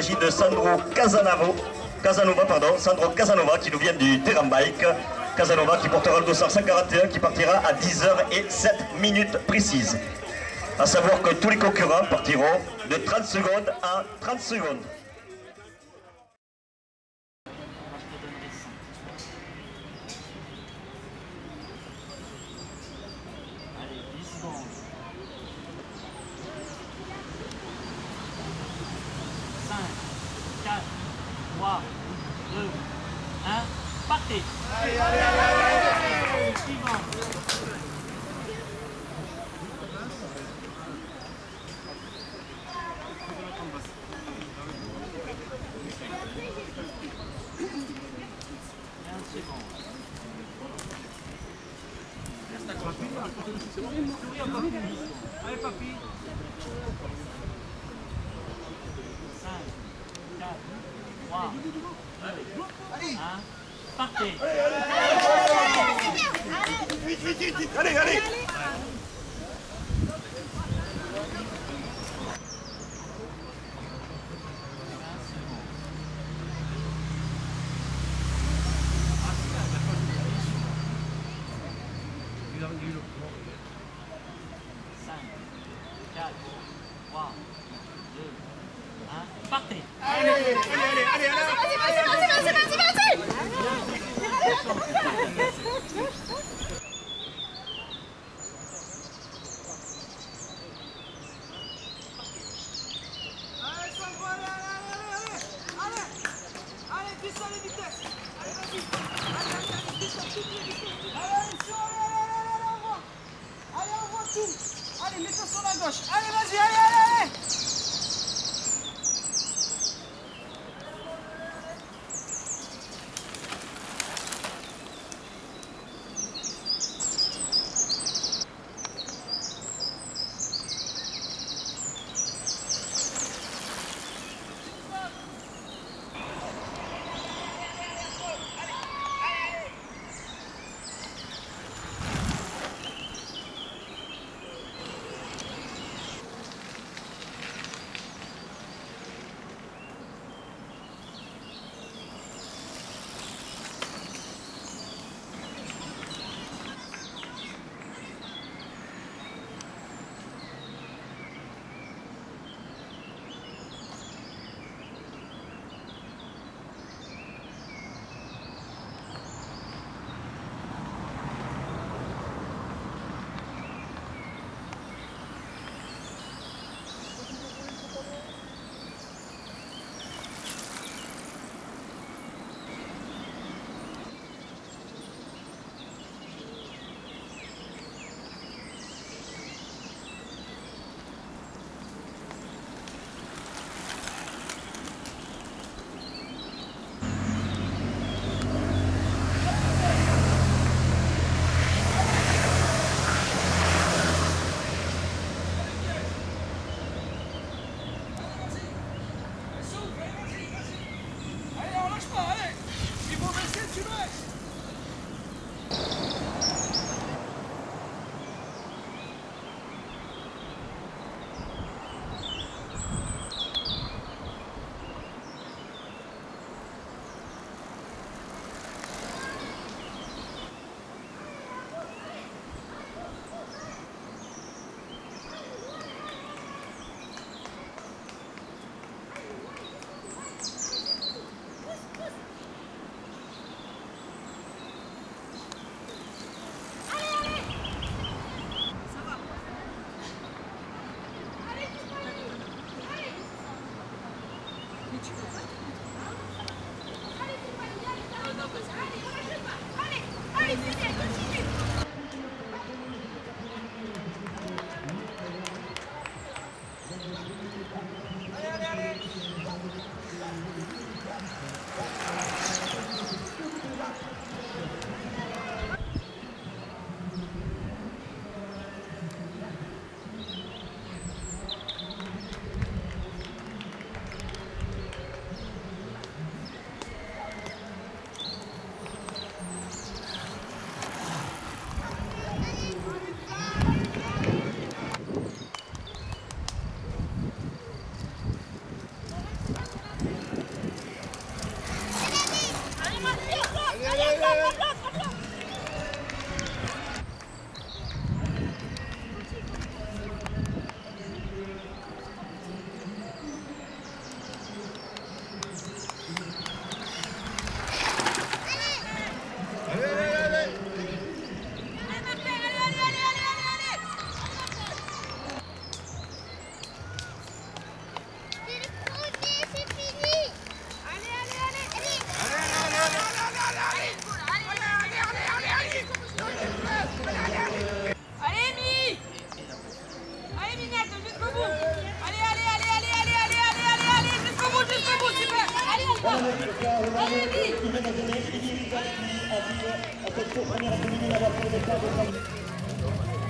s'agit de Sandro Casanova qui nous vient du terrain bike. Casanova qui portera le dossard 141 qui partira à 10h07 précises. A savoir que tous les concurrents partiront de 30 secondes à 30 secondes. Allez, 10 secondes. 5, 4, 3, 2, 1, partez. Allez, allez, allez. Suivant. Allez papy. 5, 4, 3, 2, 1, partez. Allez, allez. Partez. Allez, allez, allez, allez, Allez, mets-toi sur la gauche. Allez, vas-y, allez, allez, allez.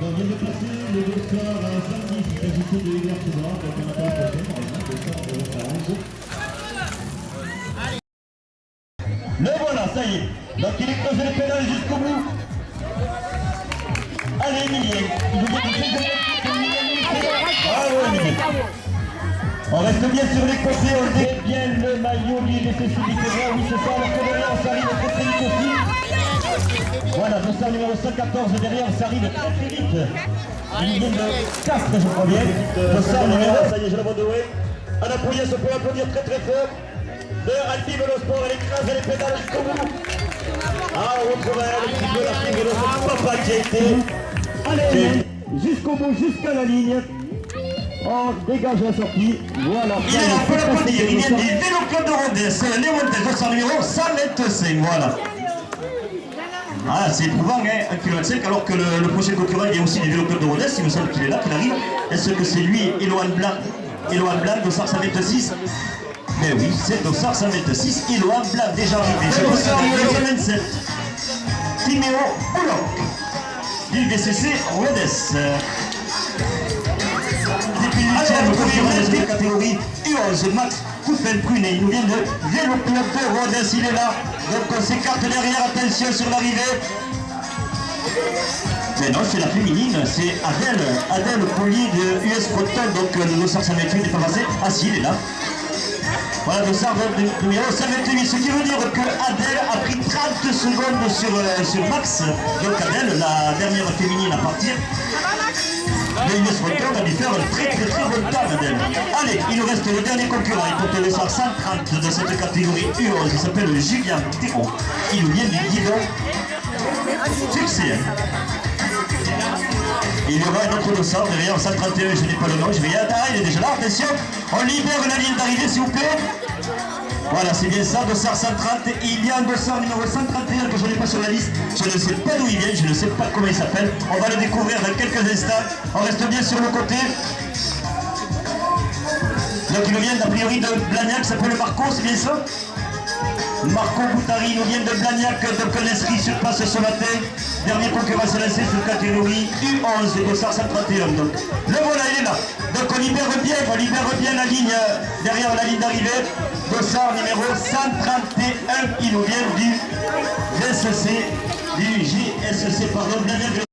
Donc, vient de passer le dossard samedi, il s'agissait de Edouard Souverain, donc on n'a pas la prochaine, on a un dossard Le voilà, ça y est. Donc il est creusé les pédales jusqu'au bout. Allez, Emilien. Il vous dit on reste bien sur les côtés, on met bien le maillot lié de CC Mitterrand. Oui, c'est ça, alors que derrière, on s'arrive très très vite aussi. Voilà, dossard numéro 114, derrière, on s'arrive très très vite. Il vient de Castres, je crois bien. Dossard numéro, ça y est, je la vois de haut. En appuyant, on peut applaudir très très fort. D'ailleurs, Alpi Vélosport, elle écrase les pédales jusqu'au bout. Ah, on retrouve un petit peu la fille Vélosport, papa qui a été. Allez, jusqu'au bout, jusqu'à la ligne. On dégage la sortie. Voilà. Il est là, on peut l'applaudir. Il vient du Vélo Club de Rodez. Léon Montel, dossard numéro 125. Voilà. Ah, c'est éprouvant, hein, 1,25 km, alors que le prochain concurrent il vient aussi du Vélo Club de Rodez. Il me semble qu'il est là, qu'il arrive. Est-ce que c'est lui, Éloane Blanc, dossard 126? Mais oui, c'est dossard 126, Éloane Blanc, déjà arrivé. C'est dossard numéro 127. Timéo Bouloc, du VCC Rodez. Depuis le 8e concurrent de la catégorie U11, Max Couffel-Prunet. Il nous vient de Vélo Club de Rodez, il est là. Donc on s'écarte derrière, attention sur l'arrivée. Mais non, c'est la féminine, c'est Adèle Collier de US Proton, donc le dossard 128 n'est pas passé. Ah si, il est là. Voilà, dossard numéro 128, ce qui veut dire que Adèle a pris 30 secondes sur Max. Donc Adèle, la dernière féminine à partir. Le US Proton a dû faire un très bon temps, Adèle. Allez, il nous reste le dernier concurrent, il porte le dossard 130 de cette catégorie U11, il s'appelle Julien Thérault. Il nous vient du guidon. Succès. Il y aura un autre dossard derrière, 131, je n'ai pas le nom, je vais y aller. Ah, il est déjà là, attention. On libère la ligne d'arrivée, s'il vous plaît. Voilà, c'est bien ça, dossard 130. Et il y a un dossard numéro 131 que je n'ai pas sur la liste. Je ne sais pas d'où il vient, je ne sais pas comment il s'appelle. On va le découvrir dans quelques instants. On reste bien sur le côté. Donc il nous vient d'a priori de Blagnac, ça s'appelle Marco, c'est bien ça? Marco Boutari nous vient de Blagnac, donc un inscrit sur place ce matin. Dernier concurrent s'est lancé sur catégorie U11, dossard 131. Donc le voilà, il est là. Donc on libère bien la ligne derrière la ligne d'arrivée. Dossard numéro 131, il nous vient du GSC, pardon, Blagnac.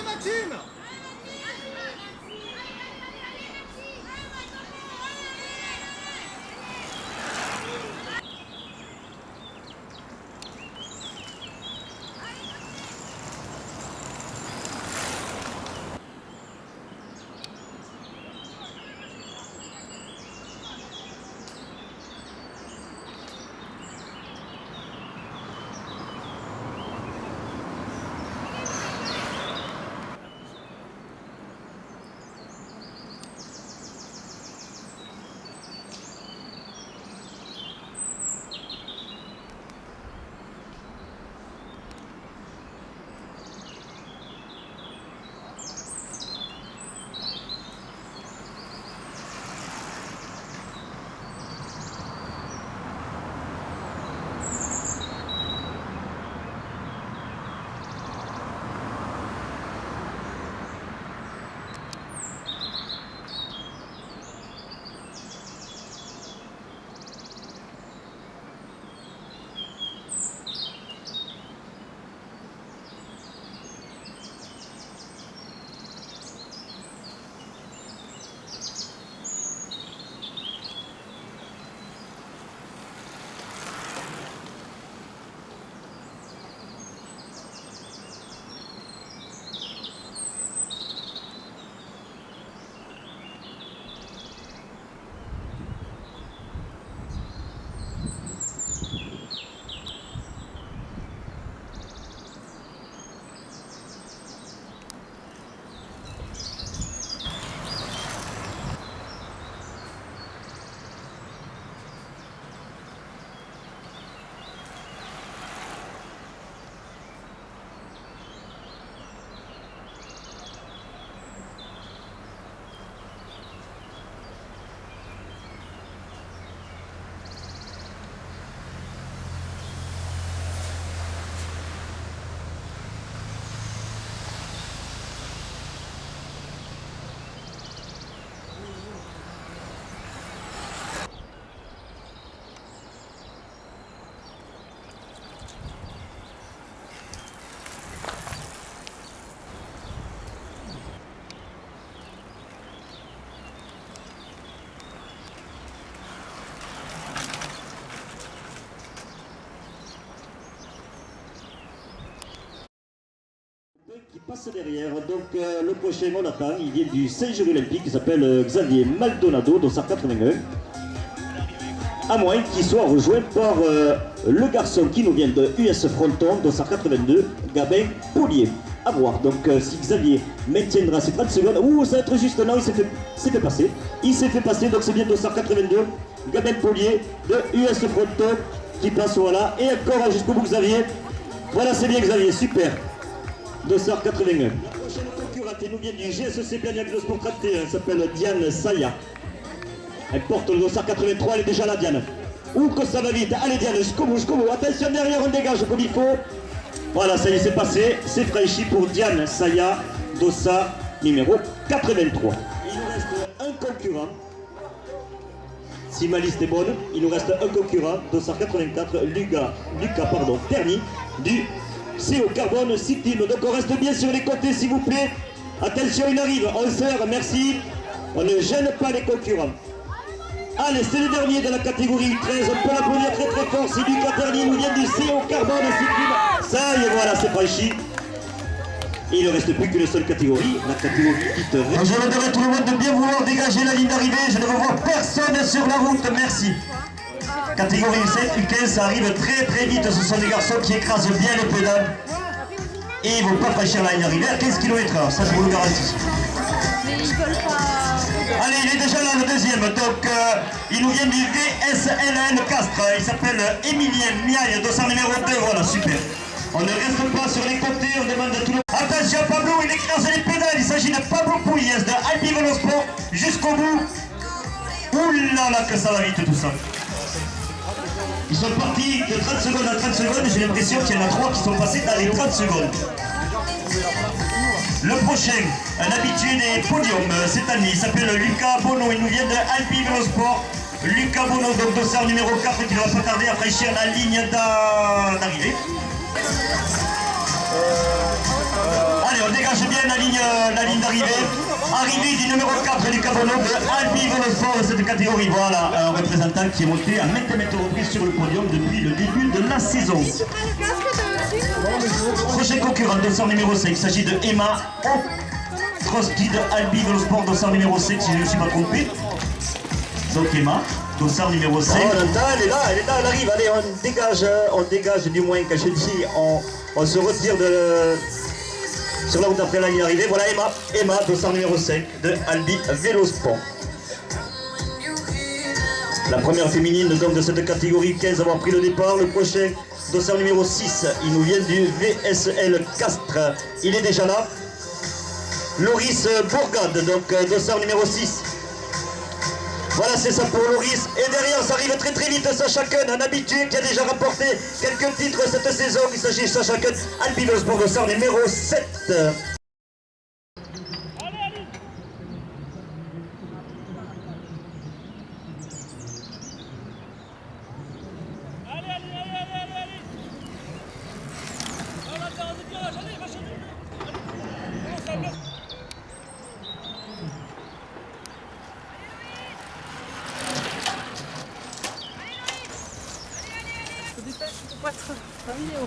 Maxime! passe derrière. Donc le prochain, on attend. Il vient du Saint-Géry Olympique. Il s'appelle Xavier Maldonado, dossard 81. À moins qu'il soit rejoint par le garçon qui nous vient de US Fronton, dossard 82, Gabin Paulier. À voir. Donc si Xavier maintiendra ses 30 secondes. Ouh, ça va être juste. Non, il s'est fait passer. Il s'est fait passer. Donc c'est bien dossard 82. Gabin Paulier de US Fronton qui passe, voilà. Et encore jusqu'au bout Xavier. Voilà, c'est bien Xavier, super. Dossard 81. La prochaine concurrente nous vient du GSC Blagnac de Sport 31, elle s'appelle Diane Saya. Elle porte le dossard 83, elle est déjà là Diane. Ouh que ça va vite, allez Diane, jusqu'au bout. Attention derrière, on dégage comme il faut. Voilà, ça y est, c'est passé, c'est franchi pour Diane Saya, dossard numéro 83. Il nous reste un concurrent. Si ma liste est bonne, il nous reste un concurrent, dossard 84, Lucas Terny, du CO Carbone City. Donc on reste bien sur les côtés s'il vous plaît. Attention, il arrive, 11h, merci. On ne gêne pas les concurrents. Allez, c'est le dernier de la catégorie 13. On peut l'applaudir très très fort. C'est Lucas Terny, nous vient du CO Carbone City. Ça y est, voilà, c'est franchi. Il ne reste plus qu'une seule catégorie, la catégorie titre. Je demanderai tout le monde de bien vouloir dégager la ligne d'arrivée. Je ne revois personne sur la route, merci. Catégorie 7 et 15, ça arrive très très vite. Ce sont des garçons qui écrasent bien les pédales. Et ils ne vont pas franchir la ligne d'arrivée à 15 km/h, ça je vous le garantis. Mais ils veulent pas... Allez, il est déjà là le deuxième. Donc il nous vient du VSLN Castres. Il s'appelle Emilien Miaille, dossard numéro 2. Voilà, super. On ne reste pas sur les côtés, on demande à tout le monde. Attention Pablo, il écrase les pédales. Il s'agit de Pablo Pouilles de Alpi Velosport jusqu'au bout. Ouh là là, que ça va vite tout ça. Ils sont partis de 30 secondes à 30 secondes. J'ai l'impression qu'il y en a 3 qui sont passés dans les 30 secondes. Le prochain, un habitué des podiums cette année, il s'appelle Lucas Bono. Il nous vient de Alpi Velosport. Lucas Bono, donc dossard numéro 4, qui ne va pas tarder à franchir la ligne d'arrivée. Allez, on dégage bien la ligne d'arrivée. Arrivée du numéro 4 du Cabono de Alpi Velosport de cette catégorie. Voilà, un représentant qui est monté à maintes reprises sur le podium depuis le début de la saison. Prochain concurrent, dossard numéro 5, il s'agit de Emma Otroski de Alpi Velosport, dossard numéro 5, si je ne me suis pas trompé. Donc Emma, dossard numéro 5. Oh, elle est là, elle arrive. Allez, on dégage du moins, quand je dis, on se retire sur la route après la ligne d'arrivée. Voilà Emma, dossard numéro 5 de Alpi Velosport. La première féminine donc de cette catégorie 15 avoir pris le départ. Le prochain, dossard numéro 6, il nous vient du VSL Castres. Il est déjà là. Loris Bourgade, donc dossard numéro 6. Voilà, c'est ça pour Loris. Et derrière, ça arrive très très vite, Sacha Kuhn, un habitué qui a déjà rapporté quelques titres cette saison. Il s'agit de Sacha Kuhn, Alpi Velosport, dossard numéro 7. Faut pas être familier.